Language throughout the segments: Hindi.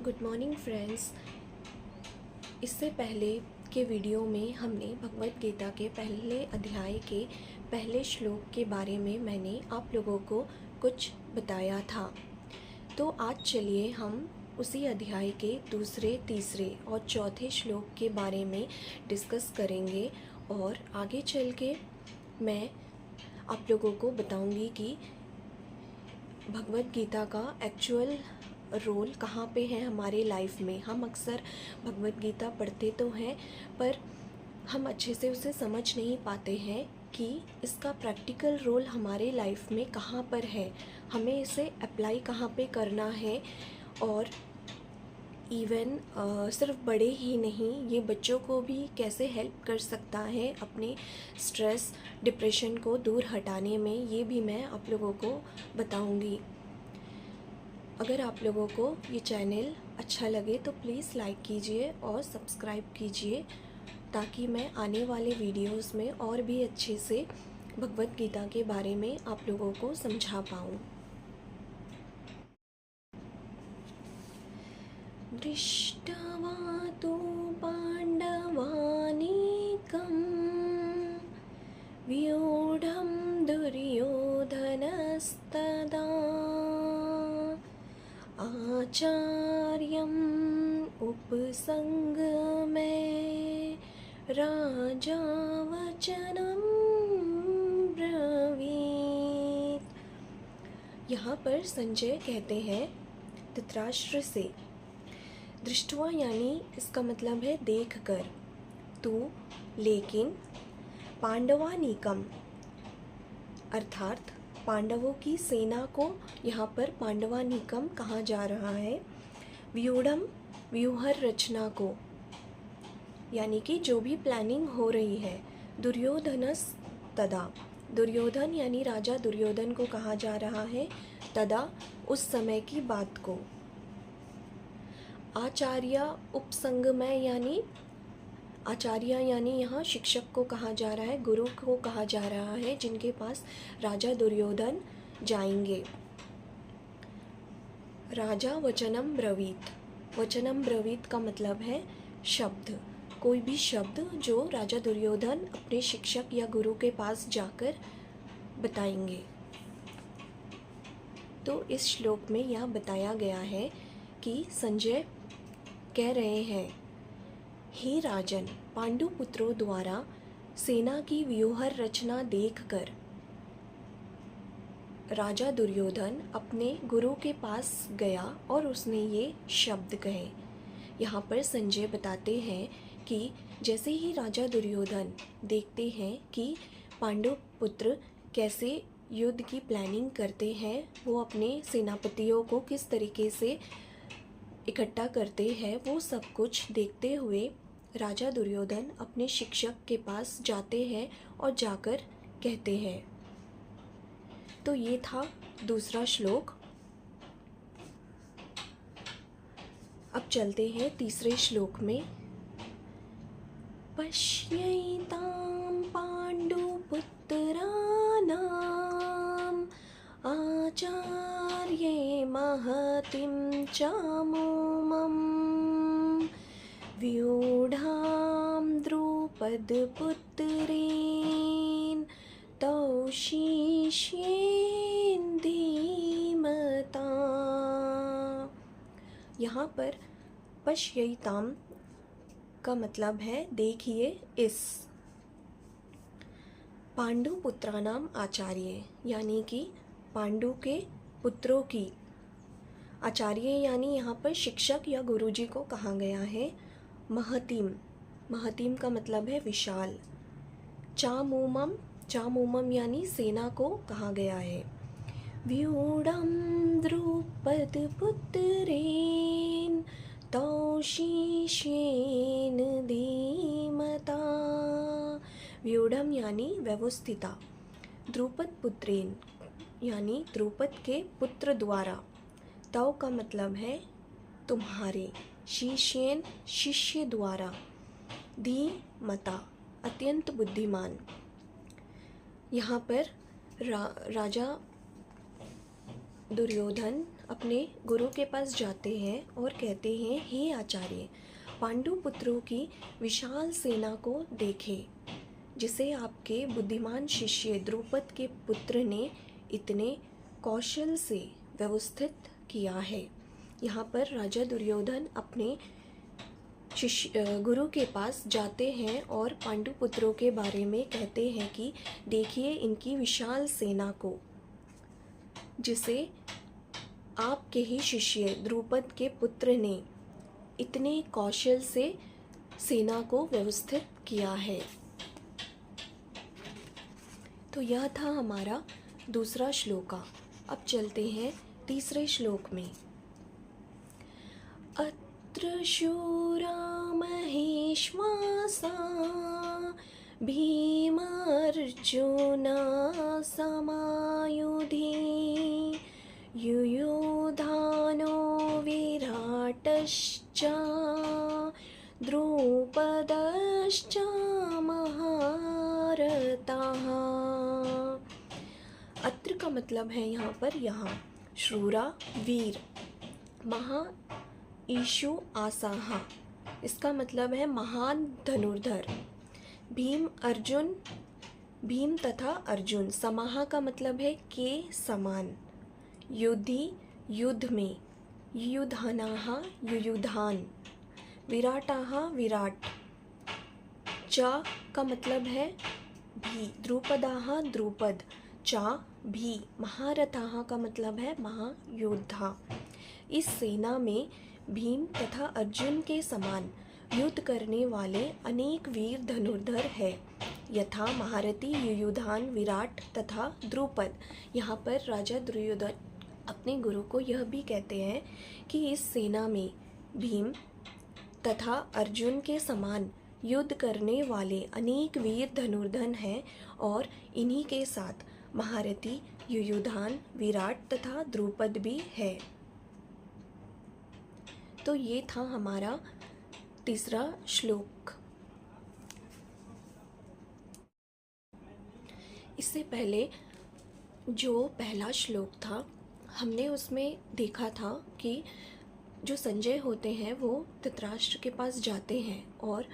Good morning friends. इससे पहले के वीडियो में हमने भगवत गीता के पहले अध्याय के पहले श्लोक के बारे में मैंने आप लोगों को कुछ बताया था। तो आज चलिए हम उसी अध्याय के दूसरे, तीसरे और चौथे श्लोक के बारे में डिस्कस करेंगे और आगे चल के मैं आप लोगों को बताऊंगी कि भगवत गीता का एक्चुअल रोल कहाँ पे है हमारे लाइफ में। हम अक्सर भगवत गीता पढ़ते तो हैं पर हम अच्छे से उसे समझ नहीं पाते हैं कि इसका प्रैक्टिकल रोल हमारे लाइफ में कहाँ पर है, हमें इसे अप्लाई कहाँ पे करना है। और इवन सिर्फ बड़े ही नहीं, ये बच्चों को भी कैसे हेल्प कर सकता है अपने स्ट्रेस, डिप्रेशन को दूर हटाने में, ये भी मैं आप लोगों को बताऊंगी। अगर आप लोगों को ये चैनल अच्छा लगे तो प्लीज़ लाइक कीजिए और सब्सक्राइब कीजिए ताकि मैं आने वाले वीडियोस में और भी अच्छे से भगवत गीता के बारे में आप लोगों को समझा पाऊँ। दृष्ट्वा तु पाण्डवानीकं व्यूढं दुर्योधनस्तदा आचार्यम् उपसंगमे राजा वचनं ब्रवीत। यहाँ पर संजय कहते हैं धृतराष्ट्र से, दृष्टवा यानी इसका मतलब है देख कर, तू लेकिन, पांडवानीकम अर्थात पांडवों की सेना को यहाँ पर पांडवानीकम कहा जा रहा है। व्यूढ़म व्यूहर रचना को, यानी कि जो भी प्लानिंग हो रही है। दुर्योधनस तदा, दुर्योधन यानी राजा दुर्योधन को कहा जा रहा है, तदा उस समय की बात को। आचार्य उपसंगमय यानी आचार्य यानी यहाँ शिक्षक को कहा जा रहा है, गुरु को कहा जा रहा है जिनके पास राजा दुर्योधन जाएंगे। राजा वचनम ब्रवीत, वचनम ब्रवीत का मतलब है शब्द, कोई भी शब्द जो राजा दुर्योधन अपने शिक्षक या गुरु के पास जाकर बताएंगे। तो इस श्लोक में यह बताया गया है कि संजय कह रहे हैं, हे राजन, पांडु पुत्रों द्वारा सेना की व्यूहर रचना देखकर राजा दुर्योधन अपने गुरु के पास गया और उसने ये शब्द कहे। यहाँ पर संजय बताते हैं कि जैसे ही राजा दुर्योधन देखते हैं कि पांडु पुत्र कैसे युद्ध की प्लानिंग करते हैं, वो अपने सेनापतियों को किस तरीके से इकट्ठा करते हैं, वो सब कुछ देखते हुए राजा दुर्योधन अपने शिक्षक के पास जाते हैं और जाकर कहते हैं। तो ये था दूसरा श्लोक। अब चलते हैं तीसरे श्लोक में। पश्यैतां पाण्डुपुत्राणाम् आचार्ये महतिं चामुमम् व्यूढां द्रुपदपुत्रेण तौ शिष्येन धीमता। यहाँ पर पश्यैताम का मतलब है देखिए इस। पांडु पुत्राणाम आचार्य यानी कि पांडु के पुत्रों की, आचार्य यानी यहाँ पर शिक्षक या गुरुजी को कहा गया है। महतीम, महतीम का मतलब है विशाल। चामुमम, चामुमम यानी सेना को कहा गया है। व्यूढ़म द्रुपद पुत्रेण तौ शिष्येन धीमता। व्यूढ़म यानी व्यवस्थिता, द्रुपद पुत्रेण यानी द्रुपद के पुत्र द्वारा, तौ का मतलब है तुम्हारे, शिष्येन शिष्य द्वारा, धीमता अत्यंत बुद्धिमान। यहाँ पर राजा दुर्योधन अपने गुरु के पास जाते हैं और कहते हैं, हे आचार्य, पांडु पुत्रों की विशाल सेना को देखे, जिसे आपके बुद्धिमान शिष्य द्रुपद के पुत्र ने इतने कौशल से व्यवस्थित किया है। यहाँ पर राजा दुर्योधन अपने गुरु के पास जाते हैं और पांडु पुत्रों के बारे में कहते हैं कि देखिए इनकी विशाल सेना को, जिसे आपके ही शिष्य द्रुपद के पुत्र ने इतने कौशल से सेना को व्यवस्थित किया है। तो यह था हमारा दूसरा श्लोका। अब चलते हैं तीसरे श्लोक में। अत्र शूरा महेश्वासा भीमार्जुना समायुधि युयुधानो विराटश्च द्रुपदश्च महारथः। अत्र का मतलब है यहाँ पर यहाँ, शूरा वीर, महा ईशु आसाहा, इसका मतलब है महान धनुर्धर, भीम अर्जुन, भीम तथा अर्जुन, समाहा का मतलब है के समान, युद्धि युद्ध में, युयुधानाहा युयुधान, विराटाहा विराट, च का मतलब है भी, द्रुपदाहा द्रुपद, चा भी, महारथाहा का मतलब है महायोद्धा। इस सेना में भीम तथा अर्जुन के समान युद्ध करने वाले अनेक वीर धनुर्धर है, यथा महारथी युयुधान, विराट तथा द्रुपद। यहाँ पर राजा दुर्योधन अपने गुरु को यह भी कहते हैं कि इस सेना में भीम तथा अर्जुन के समान युद्ध करने वाले अनेक वीर धनुर्धर हैं और इन्हीं के साथ महारथी युयुधान, विराट तथा द्रुपद भी है। तो ये था हमारा तीसरा श्लोक। इससे पहले जो पहला श्लोक था, हमने उसमें देखा था कि जो संजय होते हैं वो धृतराष्ट्र के पास जाते हैं और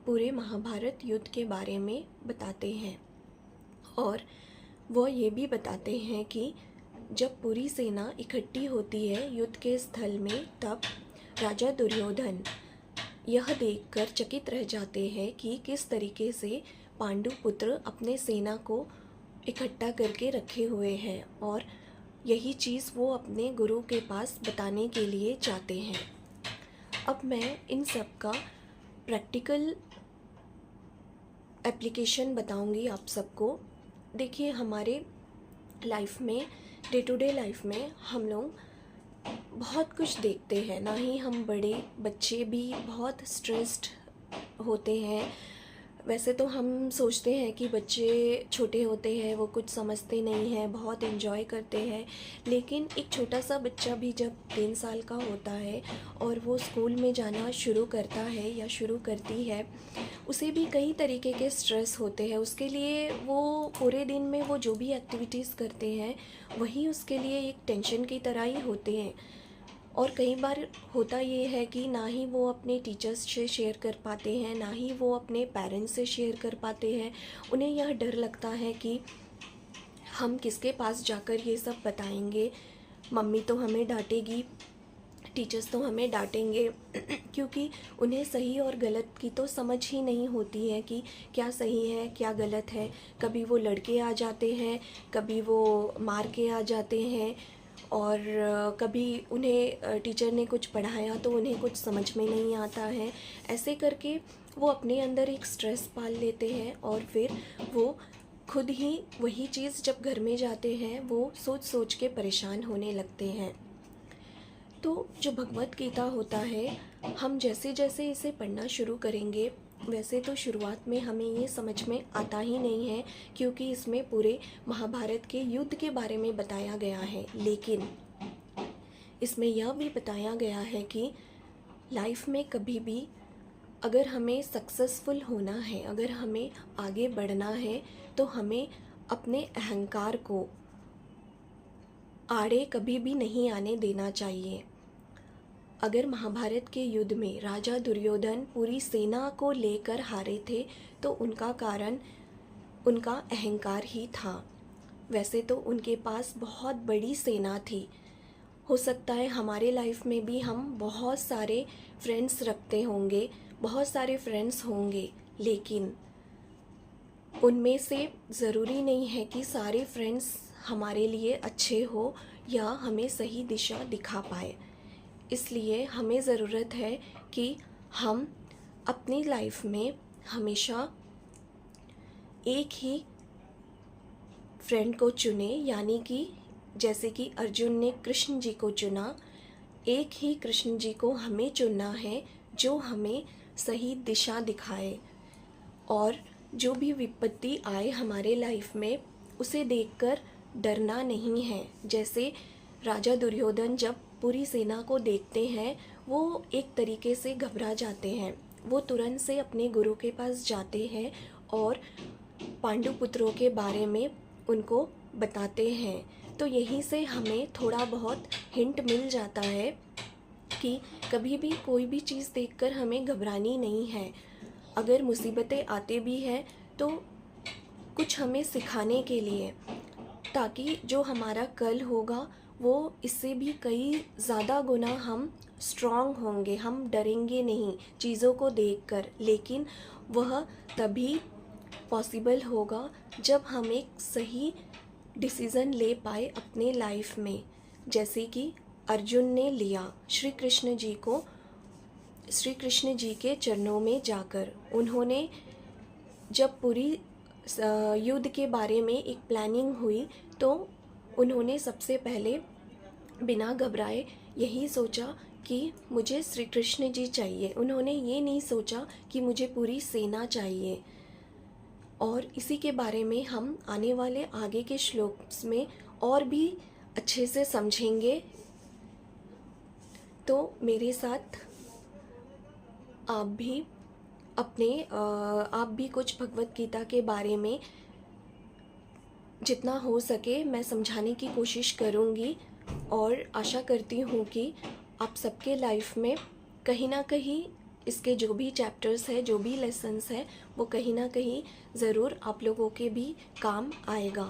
पूरे महाभारत युद्ध के बारे में बताते हैं, और वो ये भी बताते हैं कि जब पूरी सेना इकट्ठी होती है युद्ध के स्थल में, तब राजा दुर्योधन यह देखकर चकित रह जाते हैं कि किस तरीके से पांडु पुत्र अपने सेना को इकट्ठा करके रखे हुए हैं, और यही चीज़ वो अपने गुरु के पास बताने के लिए जाते हैं। अब मैं इन सब का प्रैक्टिकल एप्लीकेशन बताऊंगी आप सबको। देखिए, हमारे लाइफ में, डे टू डे लाइफ में हम लोग बहुत कुछ देखते हैं, ना ही हम बड़े बच्चे भी बहुत स्ट्रेस्ड होते हैं। वैसे तो हम सोचते हैं कि बच्चे छोटे होते हैं, वो कुछ समझते नहीं हैं, बहुत एंजॉय करते हैं, लेकिन एक छोटा सा बच्चा भी जब 3 साल का होता है और वो स्कूल में जाना शुरू करता है या शुरू करती है, उसे भी कई तरीके के स्ट्रेस होते हैं। उसके लिए वो पूरे दिन में वो जो भी एक्टिविटीज़ करते हैं वही उसके लिए एक टेंशन की तरह ही होते हैं। और कई बार होता ये है कि ना ही वो अपने टीचर्स से शेयर कर पाते हैं, ना ही वो अपने पेरेंट्स से शेयर कर पाते हैं। उन्हें यह डर लगता है कि हम किसके पास जाकर ये सब बताएंगे, मम्मी तो हमें डांटेगी, टीचर्स तो हमें डांटेंगे, क्योंकि उन्हें सही और गलत की तो समझ ही नहीं होती है कि क्या सही है क्या गलत है। कभी वो लड़के आ जाते हैं, कभी वो मार के आ जाते हैं, और कभी उन्हें टीचर ने कुछ पढ़ाया तो उन्हें कुछ समझ में नहीं आता है। ऐसे करके वो अपने अंदर एक स्ट्रेस पाल लेते हैं, और फिर वो खुद ही वही चीज़ जब घर में जाते हैं वो सोच सोच के परेशान होने लगते हैं। तो जो भगवत गीता होता है, हम जैसे जैसे इसे पढ़ना शुरू करेंगे, वैसे तो शुरुआत में हमें ये समझ में आता ही नहीं है, क्योंकि इसमें पूरे महाभारत के युद्ध के बारे में बताया गया है। लेकिन इसमें यह भी बताया गया है कि लाइफ में कभी भी अगर हमें सक्सेसफुल होना है, अगर हमें आगे बढ़ना है, तो हमें अपने अहंकार को आड़े कभी भी नहीं आने देना चाहिए। अगर महाभारत के युद्ध में राजा दुर्योधन पूरी सेना को लेकर हारे थे तो उनका कारण उनका अहंकार ही था। वैसे तो उनके पास बहुत बड़ी सेना थी। हो सकता है हमारे लाइफ में भी हम बहुत सारे फ्रेंड्स रखते होंगे, बहुत सारे फ्रेंड्स होंगे, लेकिन उनमें से ज़रूरी नहीं है कि सारे फ्रेंड्स हमारे लिए अच्छे हो या हमें सही दिशा दिखा पाए। इसलिए हमें ज़रूरत है कि हम अपनी लाइफ में हमेशा एक ही फ्रेंड को चुने, यानी कि जैसे कि अर्जुन ने कृष्ण जी को चुना, एक ही कृष्ण जी को हमें चुनना है जो हमें सही दिशा दिखाए। और जो भी विपत्ति आए हमारे लाइफ में उसे देखकर डरना नहीं है। जैसे राजा दुर्योधन जब पूरी सेना को देखते हैं वो एक तरीके से घबरा जाते हैं। वो तुरंत से अपने गुरु के पास जाते हैं और पांडु पुत्रों के बारे में उनको बताते हैं। तो यहीं से हमें थोड़ा बहुत हिंट मिल जाता है कि कभी भी कोई भी चीज़ देखकर हमें घबरानी नहीं है। अगर मुसीबतें आते भी हैं तो कुछ हमें सिखाने के लिए, ताकि जो हमारा कल होगा वो इससे भी कई ज़्यादा गुना हम स्ट्रॉन्ग होंगे। हम डरेंगे नहीं चीज़ों को देखकर, लेकिन वह तभी पॉसिबल होगा जब हम एक सही डिसीज़न ले पाए अपने लाइफ में, जैसे कि अर्जुन ने लिया श्री कृष्ण जी के चरणों में जाकर। उन्होंने जब पूरी युद्ध के बारे में एक प्लानिंग हुई तो उन्होंने सबसे पहले बिना घबराए यही सोचा कि मुझे श्री कृष्ण जी चाहिए। उन्होंने ये नहीं सोचा कि मुझे पूरी सेना चाहिए। और इसी के बारे में हम आने वाले आगे के श्लोक्स में और भी अच्छे से समझेंगे। तो मेरे साथ आप भी कुछ भगवत गीता के बारे में जितना हो सके मैं समझाने की कोशिश करूँगी। और आशा करती हूँ कि आप सबके लाइफ में कहीं ना कहीं इसके जो भी चैप्टर्स है, जो भी लेसन्स है, वो कहीं ना कहीं ज़रूर आप लोगों के भी काम आएगा।